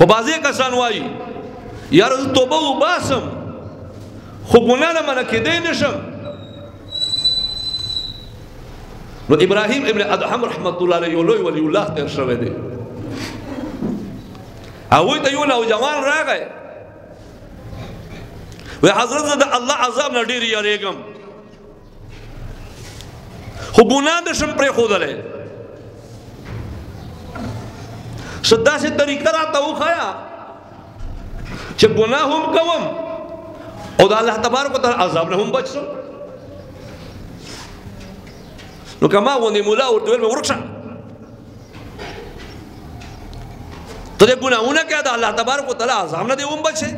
خو بعضې کسان وایي یاره زه توبه وباسم خو ګناه نه منع کېدی نشم. نو ابراهیم ابن ادهم رحمت الله علیه یو لوی ولی الله تیر شوی دی. هغوی ته یو نوجوان راغی وی حضرت زه د الله عذاب نه ډېر یریږم خو ګناه نشم پرېښودلی. څه داسې طریقه راته وښیه چې ګناه هم کوم او د الله تبارک وتعالی عذاب نه هم بچ شم. نو که ما غوندې ملا ورته ویل مې ورک شه ته دې ګناهونه کوې د الله تبارک وتعالی عذاب نه دې هم بچ شې.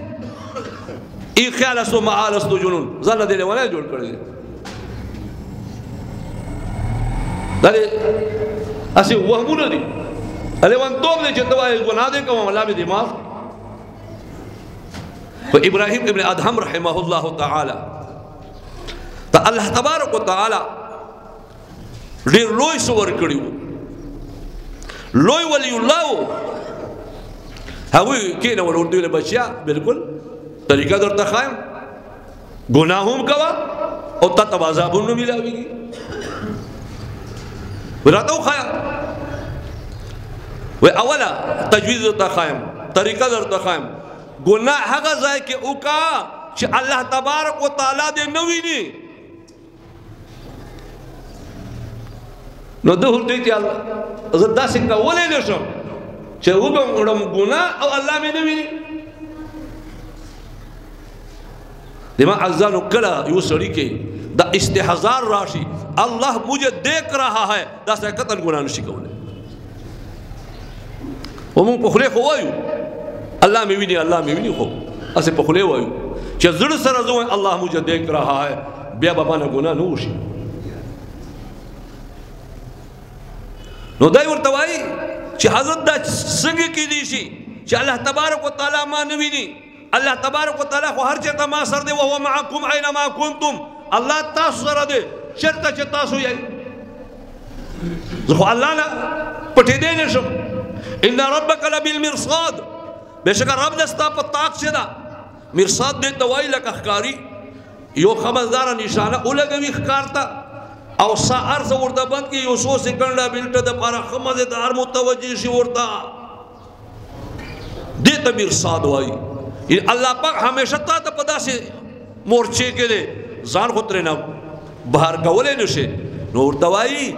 ای خیال است و معال است و جنون ځان له دې لیونی جوړ کړی دی. دا دې هسې وهمونه دي لیونتوب دی چې ته وایې ګناه دې کوم الله مې دې معاف. خو ابراهیم ابن ادهم رحمه الله تعالی ته الله تبارک وتعالی ډېر لوی څه ورکړي وو، لوی ولی الله وو. هغوی کېنول ورته ویل بچیا بلکل طریقه درته ښایم ګناه هم کوه او تا ته عذاب هم نه میلاویږي. راته وښایه وی اوله تجویز درته ښایم طریقه درته ښایم ګناه هغه ځای کې وکړه چې الله تبارک وتعالی دې نه ویني. نو ده ورته ویل زه داسې کولی نه شم چې وکړم ګناه او الله مې نه ویني. دما عزیزانو کله یو سړي کې دا استحضار راشي الله مجھے دیکھ رہا ہے دا سره قتل ګناه نشي کولی. ومونږ په خولې خو وایو الله مې ویني الله مې ویني خو اسې په خولې وایو چې زړه سره زه وایم الله مجھے دیکھ رہا ہے بیا به مانه ګناه نه وشي. نو دای ورته وایي چې حضرت دا څنګه کېدی شي چې الله تبارک وتعالی ما نه ویني. الله تبارک وتعالی خو هر چېرته ما سره دی وهو معکم اینما کنتم الله تاسو سره دی چېرته چې تاسو یې. زه خو الله نه پټېدی نه شم. ان ربک لبالمرصاد بېشکه رب دې ستا په طاق چې ده مرصاد دې ته وایي لکه ښکاري یو خبرداره نشانه ولګوي ښکار ته او سا عرض ورته بند کړي یو څو سکنډه بلټه دپاره ښه مزېدار متوجه شي ورته دې ته مرصاد وایي. الله پاک همیشه تا ته په داسې مورچې کې دی ځان خو ترې نه بهر کولی نه شي. نو ورته وایي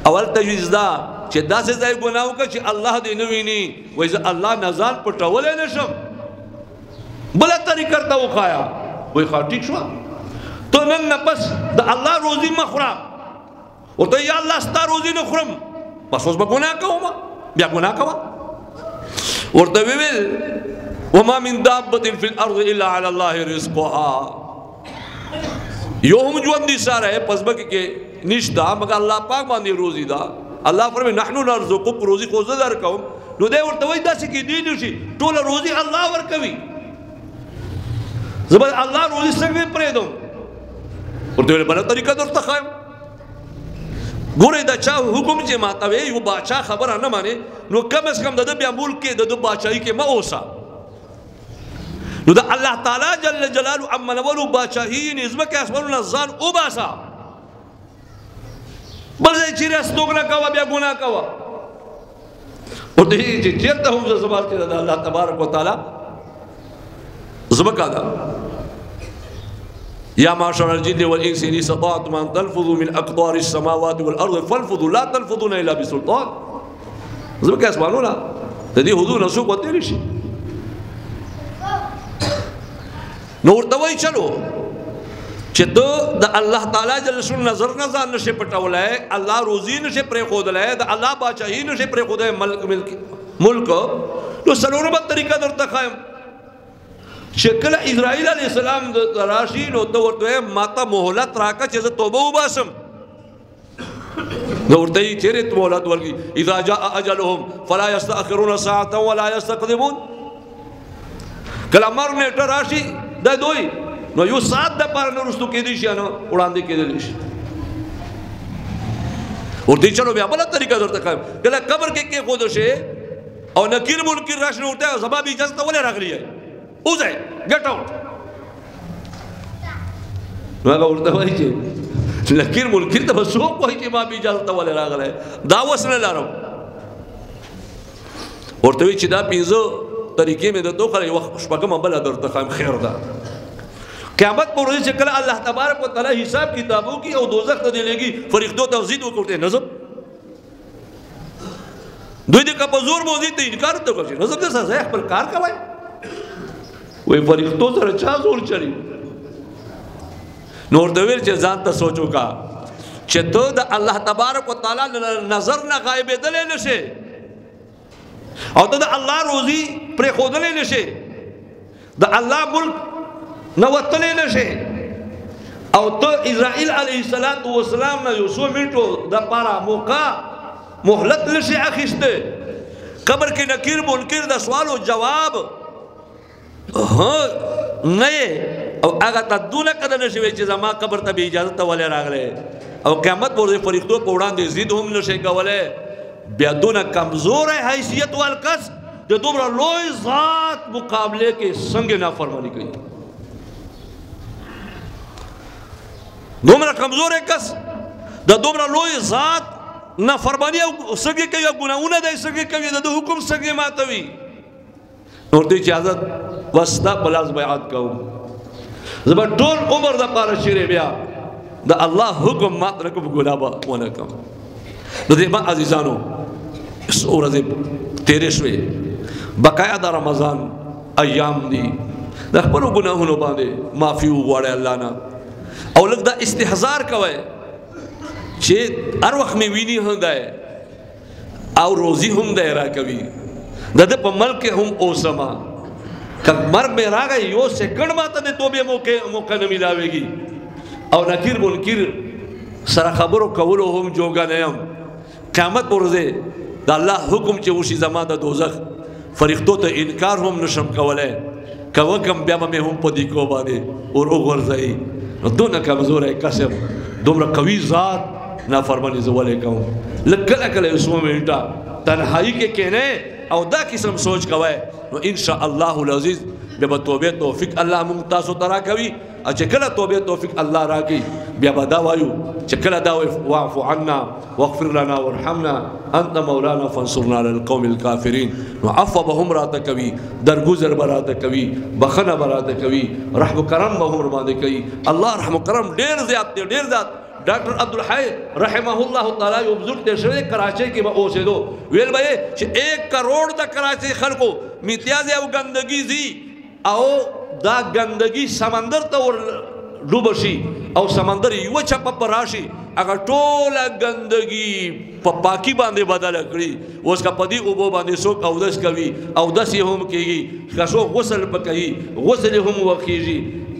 اول تجویز دا چې داسې ځای ګناه وکړه چې الله دې نه ویني. وایي زه الله نه ځان پټولی نه شم. بله طریقه ورته وښایه وایي ښه ټیک شوه ته نن نه پس د الله روزي مه خوره. ورته یا الله ستا روزي نه خورم بس اوس به ګناه کوم بیا ګناه کوه. ورته ویل وما من دابة في الأرض إلا على الله رزقها یو هم ژوندی ساره پس بکې کې نشته مګر الله پاک باندې روزي ده. الله فرمایي نحن نرزقك روزي خو زه درکوم. نو دی ورته وایي داسې کېدی نه شي ټوله روزي الله ورکوي زه به الله روزي څنګه پرېږدم. ورته ویل بله طریقه درته ښایم ګورئ دا چا حکم چې ماته وی یو باچا خبره نه مانې نو کم از کم د ده بیا ملک کې د ده باچایي کې مه اوسه. نو دا الله تعالی جل جلاله امنولو باچاهي ځمکې اسمانونه ځان وباسه بل ځای چیرې استوګنه کوه بیا ګناه کوه. ورته ویل چې چېرته هم زه زما چې د الله تبارک وتعالی ځمکه ده. یا معشر الجن والانس ان استطعتم ان تنفذوا من اقطار السماوات والارض فانفذوا لا تنفذون الا بسلطان. ځمکې اسمانونه د دې حدودونه څوک وتلی شي. نو ورته وایي چلو چې ته د الله تعالی جل شانه نظر نه ځان نشي پټولی الله روزي نشي پرېښودلی د الله باچاهي نشي پرېښودلی ملک. نو څلورمه طریقه درته ښایم چې کله اسرائیل علیه السلام ته راشي نو ته ورته وایې ماته مهلت راکړه چې زه توبه وباسم. نو ورته یې چېرې مهلت ورکړي اذا جاء اجلهم فلا یستأخرون ساعة ولا یستقدمون. کله مرګ نیټه راشي دا دوی نو یو ساعت دپاره نه رستو کېدی شي نه وړاندې کېدلی شي. ورته چلو بیا بله طریقه درته ښایم کله قبر کې کېښودو شي او نکیر منکر راشنه ورته زما به اجازه ته ولې راغلی یې اوځئ ګټ آوټ نو هغه ورته وایي چې نکیر منکر ته به څوک وایي چې ما به اجازه ته ولې راغلی دا وس نه لرم ورته وایي چې دا 15 طریقې مې درته وښیي یوه شپږمه بله درته ښایم خیر ده قیامت پر ورځ چې کله الله تبارک وتعالی حساب کتابو کی او دوزخ ته دی لګي فرښتو ته ضد وکړي نظم دوی دې که په زور موزي ته انکار ته کوي نظم دې سره خپل کار کوي وای فرښتو سره چا زور چلی نور د ویل چې ځان ته سوچو کا چې ته د الله تبارک وتعالی نظر نه غایبېدلې نشې او ته د الله روزي پرې ښودلی نشې د الله ملک نه وتلی نشې او ته اسرائیل علیه السلام نه یو څو منټو دپاره موقع مهلت نشې اخیستی قبر کې نکیر منکر د سوالو جواب نه یې او هغه ته دونه قدر نشي وی چې زما قبر ته به اجازه ته ولې راغلی او قیامت پر ورځ فرښتو په وړاندې ضد هم نشي کولی بیا دونه کمزور حیثیت والکس د دومره لوی ذات مقابله کې څنګه نافرمانی کوي دومره کمزور کس د دومره لوی ذات نافرمانی او څنګه کوي او ګناهونه دی څنګه کوي د حکم څنګه ماتوي نور دې اجازه واسطه بلاس بیعت کوم زما ټول عمر د پاره شیرې بیا د الله حکم مات رکوب ګناه به ونه کوم نو دې ما عزیزانو ورځې تیرې شوې بقایا د رمضان ایام دي د خپلو ګناهونو باندې معافي وغواړئ الله نه او لږ دا استحضار کوئ چې هر وخت مې ویني هم دی او روزي هم دی راکوي د ده په ملک هم اوسما که مرګ مې راغی یو سیکنډ ماته د توبې موقع نه میلاویږي او نکیر منکر سره خبرو کولو هم جوګه نه یم قیامت پر ورځ د الله حکم چې وشي زما د دوزخ فرښتو ته انکار هم نشم کولی که وکم بیا به مې هم په دیکو باندې ور وغورځوي نو دونه کمزوری کسم دومره قوي ذات نافرماني زه ولې کوم لږ کله کله یو څو منټه تنهایي کې کښېنئ او دا قسم سوچ کوئ نو انشاء الله العزیز بیا به توبې توفیق الله موږ تاسو ته راکوي او چې کله توبې توفیق الله راکوي بیا به دا وایو چې کله دا وایي واعف عنا واغفر لنا وارحمنا انت مولانا فانصرنا على القوم الكافرین نو عفو به هم راته کوي درگذر به راته کوي بخنه به راته کوي رحم و کرم به هم باندې کوي الله رحم و کرم ډېر زیات دی ډېر زیات ډاکټر عبدالحی رحمه الله تعالی یو بزرگ تیر شوی کراچۍ کې به اوسېدو ویل به یې چې 1 کروڑ د کراچۍ خلکو میتیازې او ګندګي ځي او دا ګندګي سمندر ته ور ډوبه شي او سمندر یوه چپه په راشي هغه ټوله ګندګي په پاکي باندې بدله کړي اوس که په دې اوبو باندې څوک اودس کوي اودس یې هم کېږي که څوک غسل په کوي غسل یې هم وکېږي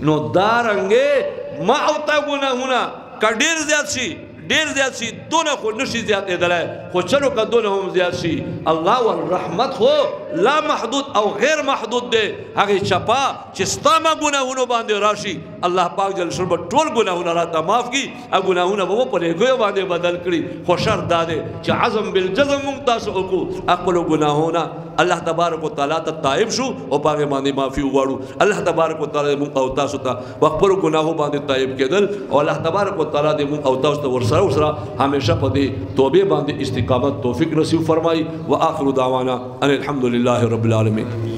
نو دارنګې ما او تا ګناهونه که ډېر زیات شي دونه خو نشي زیاتېدلی خو چلو که دونه هم زیات شي الله والرحمت خو لا محدود او غیر محدود دی هغې چپه چې ستا ما ګناهونو باندې راشي الله پاک جل شانه به ټول ګناهونه راته معاف کړي او ګناهونه به په نیکیو باندې بدل کړي خو شرط دا دی چې عزم بالجزم موږ تاسو وکړو خپلو ګناهونه الله تبارک وتعالی ته تائب شو او په هغې باندې معافي وغواړو الله تبارک وتعالی موږ او تاسو ته په خپلو ګناهو باندې تائب کېدل او الله تبارک وتعالی دې موږ او تاسو ته ورسره همیشه په دې توبې باندې استقامت توفیق نصیب فرمایي واخر دعوانا ان الحمد لله رب العالمین